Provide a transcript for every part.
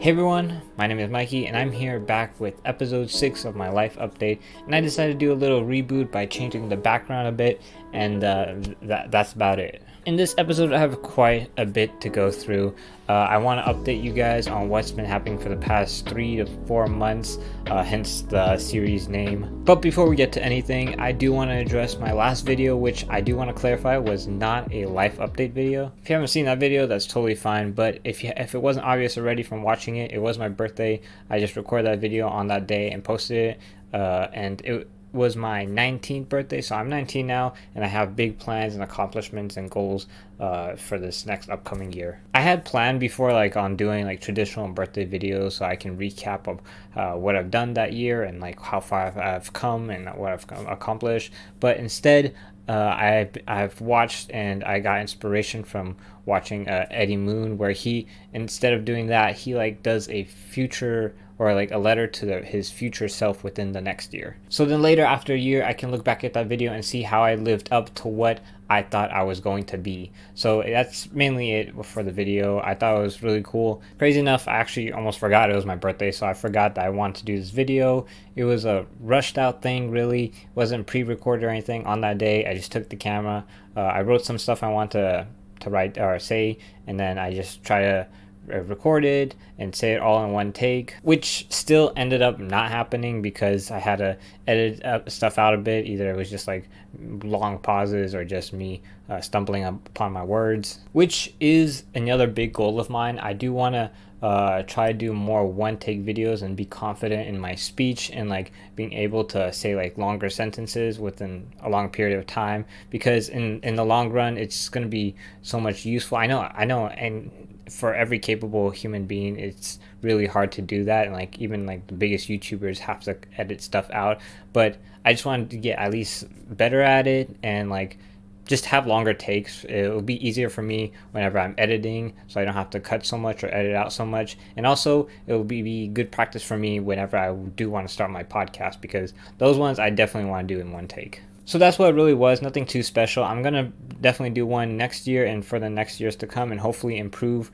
Hey everyone, my name is Mikey and I'm here back with episode 6 of my life update, and I decided to do a little reboot by changing the background a bit, and that's about it. In this episode I have quite a bit to go through. I want to update you guys on what's been happening for the past 3 to 4 months, hence the series name. But before we get to anything, I do want to address my last video, which I do want to clarify was not a life update video. If you haven't seen that video, that's totally fine, but if it wasn't obvious already from watching it, it was my birthday. I just recorded that video on that day and posted it, and it was my 19th birthday, so I'm 19 now, and I have big plans and accomplishments and goals for this next upcoming year. I had planned before on doing traditional birthday videos, so I can recap of what I've done that year and how far I've come and what I've accomplished, but instead I've watched and I got inspiration from watching Eddie Moon, where he, instead of doing that, he does a future, or a letter to his future self within the next year. So then later, after a year, I can look back at that video and see how I lived up to what I thought I was going to be. So that's mainly it for the video. I thought it was really cool. Crazy enough, I actually almost forgot it was my birthday, so I forgot that I wanted to do this video. It was a rushed out thing, really. It wasn't pre-recorded or anything on that day. I just took the camera. I wrote some stuff I want to write or say, and then I just try to recorded and say it all in one take, which still ended up not happening because I had to edit stuff out a bit. Either it was just long pauses or just me stumbling upon my words, which is another big goal of mine. I do want to try to do more one take videos and be confident in my speech and being able to say longer sentences within a long period of time, because in the long run it's going to be so much useful. I know, and for every capable human being it's really hard to do that, and even the biggest YouTubers have to edit stuff out, but I just wanted to get at least better at it and just have longer takes. It will be easier for me whenever I'm editing, so I don't have to cut so much or edit out so much, and also it will be good practice for me whenever I do want to start my podcast, because those ones I definitely want to do in one take. So that's what it really was, nothing too special. I'm going to definitely do one next year and for the next years to come, and hopefully improve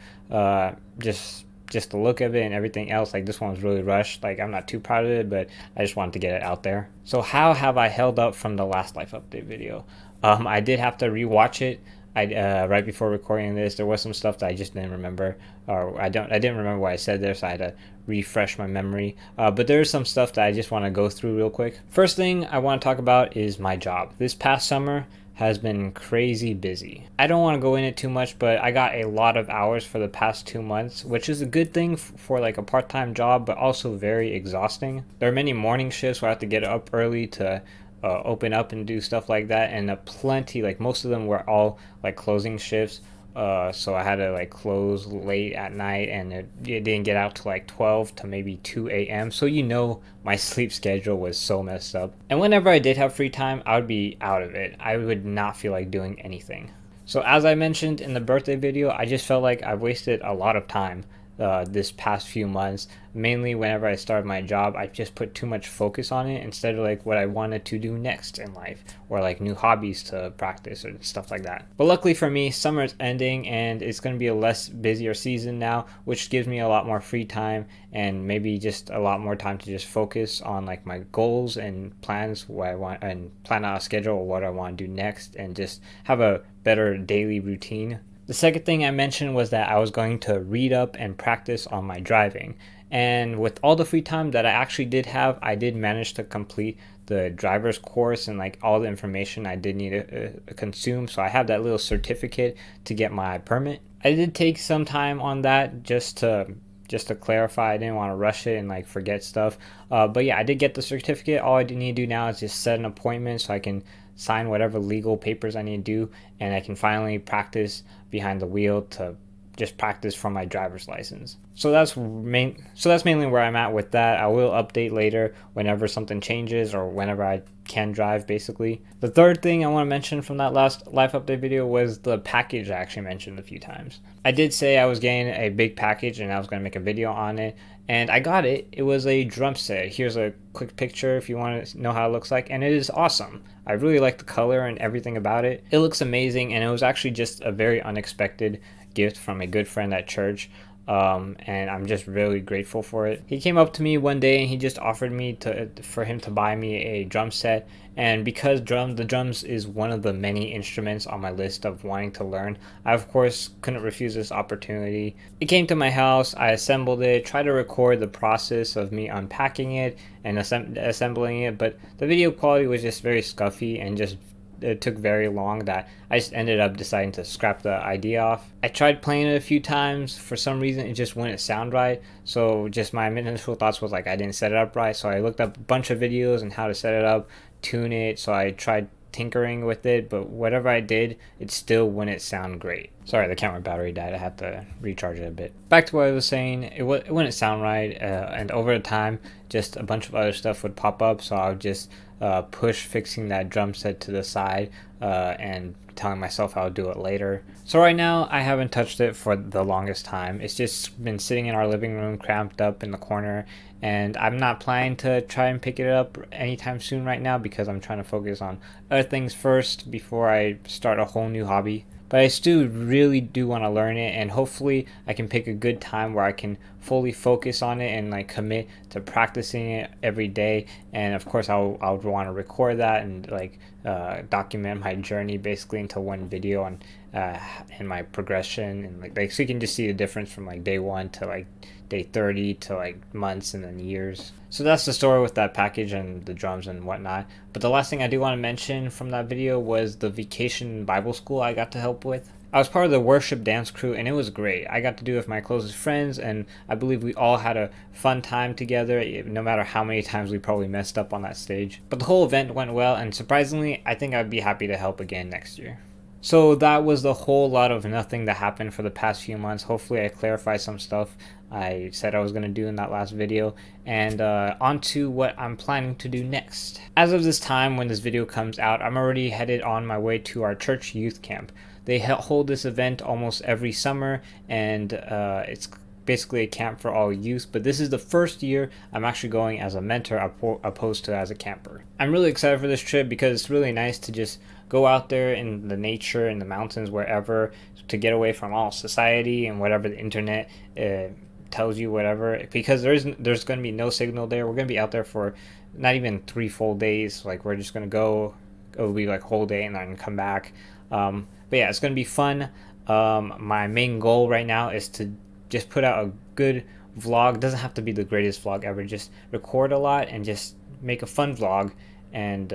just the look of it and everything else. This one was really rushed. I'm not too proud of it, but I just wanted to get it out there. So how have I held up from the last life update video? I did have to rewatch it. Right before recording this, there was some stuff that I just didn't remember, or I didn't remember what I said there, so I had to refresh my memory. But there's some stuff that I just want to go through real quick. First thing I want to talk about is my job. This past summer has been crazy busy. I don't want to go in it too much, but I got a lot of hours for the past 2 months, which is a good thing for a part-time job, but also very exhausting. There are many morning shifts where I have to get up early to open up and do stuff like that, and plenty, most of them were all closing shifts, so I had to close late at night, and it didn't get out to 12 to maybe 2 a.m. So my sleep schedule was so messed up, and whenever I did have free time I would be out of it. I would not feel like doing anything. So as I mentioned in the birthday video, I just felt like I've wasted a lot of time this past few months. Mainly whenever I started my job, I just put too much focus on it instead of what I wanted to do next in life, or new hobbies to practice or stuff like that. But luckily for me, summer's ending and it's going to be a less busier season now, which gives me a lot more free time and maybe just a lot more time to just focus on my goals and plans, what I want, and plan out a schedule of what I want to do next, and just have a better daily routine. The second thing I mentioned was that I was going to read up and practice on my driving. And with all the free time that I actually did have, I did manage to complete the driver's course and all the information I did need to consume. So I have that little certificate to get my permit. I did take some time on that just to clarify. I didn't want to rush it and forget stuff. But yeah, I did get the certificate. All I need to do now is just set an appointment so I can sign whatever legal papers I need to do, and I can finally practice behind the wheel to just practice for my driver's license. So that's mainly where I'm at with that. I will update later whenever something changes or whenever I can drive, basically. The third thing I want to mention from that last life update video was the package I actually mentioned a few times. I did say I was getting a big package and I was going to make a video on it, and I got it. It was a drum set. Here's a quick picture if you want to know how it looks like, and it is awesome. I really like the color and everything about it. It looks amazing, and it was actually just a very unexpected gift from a good friend at church. and I'm just really grateful for it. He came up to me one day and he just offered me for him to buy me a drum set. And because the drums is one of the many instruments on my list of wanting to learn, I of course couldn't refuse this opportunity. It came to my house, I assembled it, tried to record the process of me unpacking it and assembling it, but the video quality was just very scuffy and just it took very long that I just ended up deciding to scrap the idea off. I tried playing it a few times. For some reason, it just wouldn't sound right. So just my initial thoughts was like I didn't set it up right. So I looked up a bunch of videos on how to set it up, tune it. So I tried tinkering with it, but whatever I did, it still wouldn't sound great. Sorry, the camera battery died. I had to recharge it a bit. Back to what I was saying, it wouldn't sound right, and over time, just a bunch of other stuff would pop up. So I would just push fixing that drum set to the side and telling myself I'll do it later. So right now I haven't touched it for the longest time. It's just been sitting in our living room cramped up in the corner, and I'm not planning to try and pick it up anytime soon right now because I'm trying to focus on other things first before I start a whole new hobby. But I still really do want to learn it, and hopefully I can pick a good time where I can fully focus on it and like commit to practicing it every day. And of course I would want to record that and like document my journey basically into one video and my progression, and like so you can just see the difference from like day 1 to like day 30 to like months and then years. So that's the story with that package and the drums and whatnot. But the last thing I do want to mention from that video was the vacation Bible school I got to help with. I was part of the worship dance crew and it was great. I got to do it with my closest friends, and I believe we all had a fun time together, no matter how many times we probably messed up on that stage. But the whole event went well, and surprisingly, I think I'd be happy to help again next year. So that was the whole lot of nothing that happened for the past few months. Hopefully I clarified some stuff I said I was going to do in that last video, and on to what I'm planning to do next. As of this time when this video comes out, I'm already headed on my way to our church youth camp. They hold this event almost every summer, and it's basically a camp for all youth, but this is the first year I'm actually going as a mentor opposed to as a camper. I'm really excited for this trip because it's really nice to just go out there in the nature, in the mountains, wherever, to get away from all society and whatever the internet tells you, whatever, because there's going to be no signal there. We're going to be out there for not even 3 full days. Like we're just going to go, it'll be like a whole day and then come back. But yeah, it's going to be fun. My main goal right now is to just put out a good vlog. Doesn't have to be the greatest vlog ever, just record a lot and just make a fun vlog, and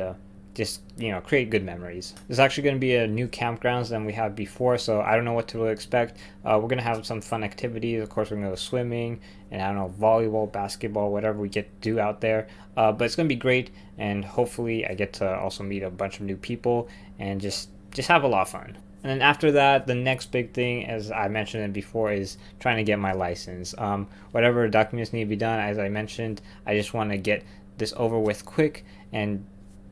just create good memories. There's actually going to be a new campgrounds than we had before, so I don't know what to really expect. We're going to have some fun activities. Of course, we're going to go swimming and I don't know, volleyball, basketball, whatever we get to do out there. But it's going to be great, and hopefully I get to also meet a bunch of new people and just have a lot of fun. And then after that, the next big thing, as I mentioned it before, is trying to get my license. Whatever documents need to be done, as I mentioned, I just want to get this over with quick, and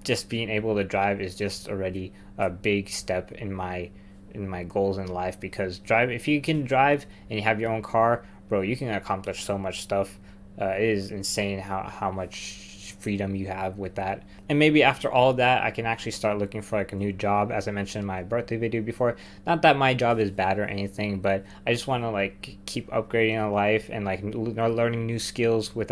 just being able to drive is just already a big step in my goals in life, because if you can drive and you have your own car, bro, you can accomplish so much stuff. It is insane how much freedom you have with that. And maybe after all that, I can actually start looking for like a new job, as I mentioned in my birthday video before. Not that my job is bad or anything, but I just want to like keep upgrading in life and like learning new skills with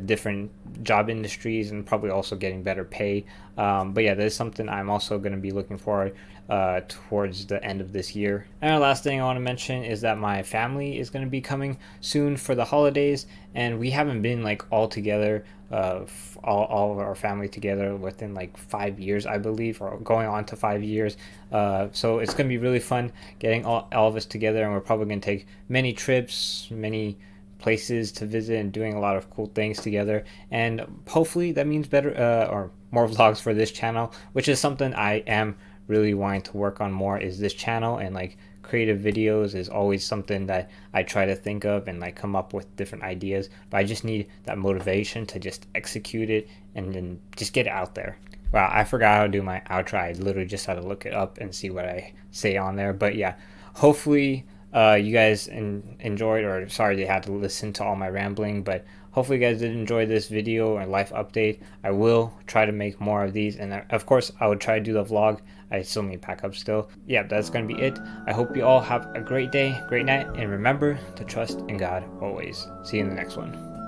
different job industries, and probably also getting better pay. But yeah, that is something I'm also going to be looking forward towards the end of this year. And the last thing I want to mention is that my family is going to be coming soon for the holidays, and we haven't been like all together, all of our family together within like 5 years, I believe, or going on to 5 years. So it's going to be really fun getting all of us together, and we're probably going to take many trips, many places to visit, and doing a lot of cool things together. And hopefully that means better or more vlogs for this channel, which is something I am really wanting to work on more, is this channel. And like creative videos is always something that I try to think of and like come up with different ideas, but I just need that motivation to just execute it and then just get it out there. Wow, I forgot how to do my outro. I literally just had to look it up and see what I say on there. But yeah, hopefully you guys enjoyed, or sorry they had to listen to all my rambling, but hopefully you guys did enjoy this video or life update. I will try to make more of these, and of course I would try to do the vlog. I still need to pack up still. Yeah, that's gonna be it. I hope you all have a great day, great night, and remember to trust in God always. See you in the next one.